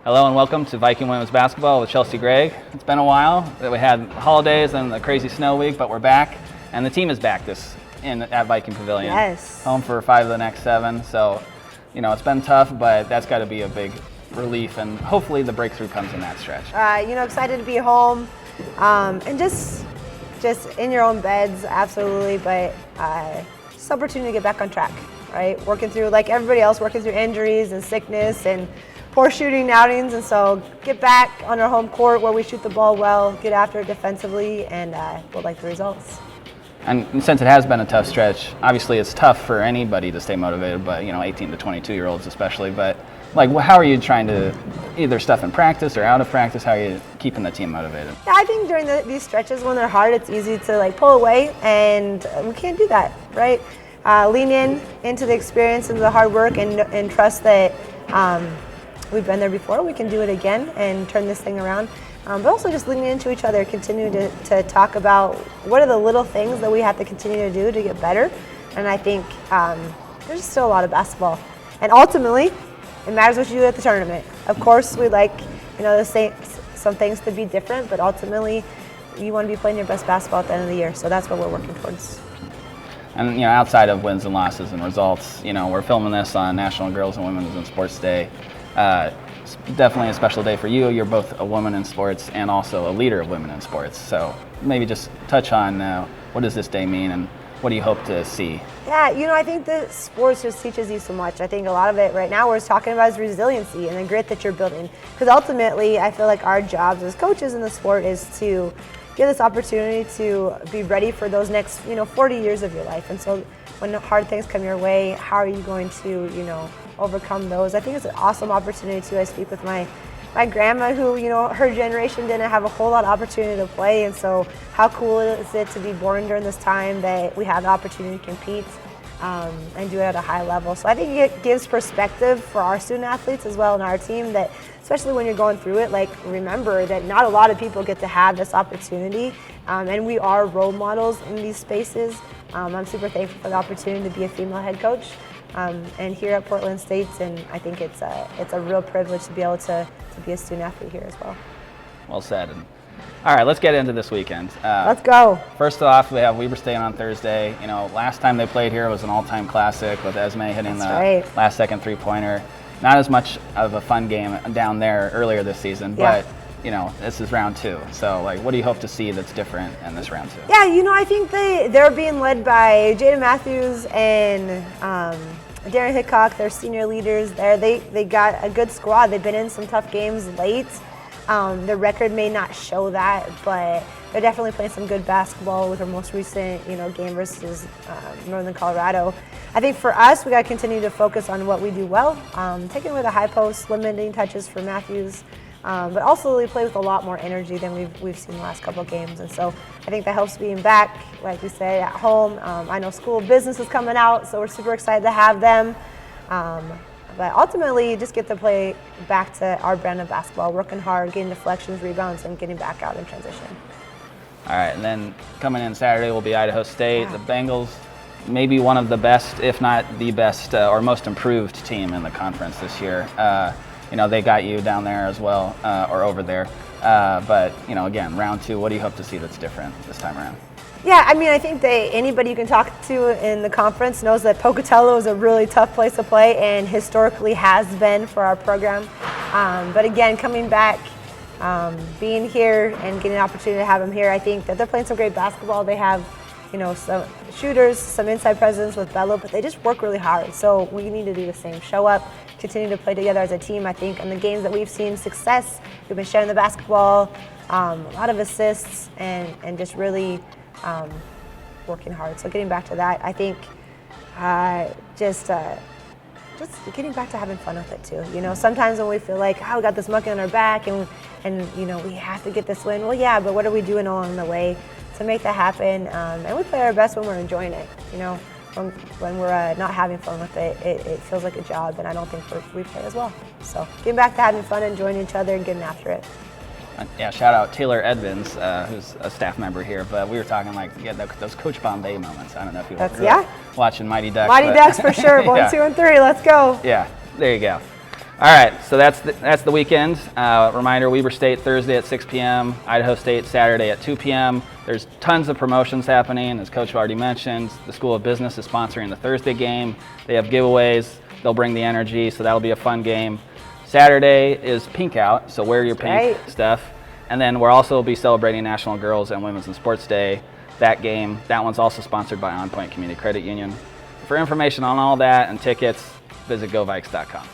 Hello and welcome to Viking Women's Basketball with Chelsey, Gregg. It's been a while that we had holidays and the crazy snow week, but we're back, and the team is back at Viking Pavilion. Yes. Home for 5 of the next 7, so it's been tough, but that's got to be a big relief, and hopefully the breakthrough comes in that stretch. Excited to be home, and just in your own beds, absolutely, but just opportunity to get back on track, right? Working through, like everybody else, working through injuries and sickness and poor shooting outings, and so get back on our home court where we shoot the ball well, get after it defensively, and we'll like the results. And since it has been a tough stretch, obviously it's tough for anybody to stay motivated, but 18 to 22-year-olds especially. But how are you trying to either stuff in practice or out of practice? How are you keeping the team motivated? Yeah, I think during these stretches when they're hard, it's easy to pull away, and we can't do that, right? Lean into the experience and the hard work, and trust that we've been there before. We can do it again and turn this thing around. But also just leaning into each other, continue to talk about what are the little things that we have to continue to do to get better. And I think there's still a lot of basketball. And ultimately, it matters what you do at the tournament. Of course, we like some things to be different, but ultimately, you want to be playing your best basketball at the end of the year. So that's what we're working towards. And outside of wins and losses and results, we're filming this on National Girls and Women's in Sports Day. It's definitely a special day for you. You're both a woman in sports and also a leader of women in sports. So maybe just touch on what does this day mean and what do you hope to see? Yeah, I think that sports just teaches you so much. I think a lot of it right now we're talking about is resiliency and the grit that you're building. Because ultimately, I feel like our jobs as coaches in the sport is to give this opportunity to be ready for those next 40 years of your life. And so when hard things come your way, how are you going to overcome those? I think it's an awesome opportunity too. I speak with my grandma who, her generation didn't have a whole lot of opportunity to play, and so how cool is it to be born during this time that we have the opportunity to compete and do it at a high level. So I think it gives perspective for our student athletes as well in our team, that especially when you're going through it, remember that not a lot of people get to have this opportunity, and we are role models in these spaces. I'm super thankful for the opportunity to be a female head coach and here at Portland State, and I think it's a real privilege to be able to be a student athlete here as well. Well said. All right, let's get into this weekend. Let's go. First off, we have Weber State on Thursday. Last time they played here was an all-time classic with Esme hitting last-second three-pointer. Not as much of a fun game down there earlier this season, but this is round 2. So, what do you hope to see that's different in this round 2? Yeah, I think they're being led by Jada Matthews and Darren Hickok, their senior leaders there. They got a good squad. They've been in some tough games late. The record may not show that, but they're definitely playing some good basketball with their most recent, game versus Northern Colorado. I think for us, we got to continue to focus on what we do well, taking away the high post, limiting touches for Matthews, but also we play with a lot more energy than we've seen the last couple of games. And so I think that helps being back, like we say, at home. I know School of Business is coming out, so we're super excited to have them. But ultimately, just get to play back to our brand of basketball, working hard, getting deflections, rebounds, and getting back out in transition. All right, and then coming in Saturday will be Idaho State. Yeah. The Bengals, maybe one of the best, if not the best, or most improved team in the conference this year. They got you down there as well, or over there. But, again, round 2, what do you hope to see that's different this time around? Yeah, I think that anybody you can talk to in the conference knows that Pocatello is a really tough place to play and historically has been for our program. But again, coming back, being here and getting an opportunity to have them here, I think that they're playing some great basketball. They have, some shooters, some inside presence with Bello, but they just work really hard. So we need to do the same. Show up, continue to play together as a team. I think in the games that we've seen success, we've been sharing the basketball, a lot of assists, and just really working hard. So getting back to that, I think just getting back to having fun with it too. Sometimes when we feel like, we got this monkey on our back and we have to get this win. Well, yeah, but what are we doing along the way to make that happen? And we play our best when we're enjoying it. When we're not having fun with it, it feels like a job, and I don't think we play as well. So getting back to having fun, enjoying each other, and getting after it. Yeah, shout out Taylor Edmonds, who's a staff member here. But we were talking those Coach Bombay moments. I don't know if you were watching Mighty Ducks. Mighty Ducks for sure. 1, 2, and 3. Let's go. Yeah, there you go. All right, so that's the weekend. Reminder, Weber State Thursday at 6 p.m., Idaho State Saturday at 2 p.m. There's tons of promotions happening, as Coach already mentioned. The School of Business is sponsoring the Thursday game. They have giveaways. They'll bring the energy, so that'll be a fun game. Saturday is Pink Out, so wear your pink stuff. And then we'll also be celebrating National Girls and Women's in Sports Day. That one's also sponsored by On Point Community Credit Union. For information on all that and tickets, visit govikes.com.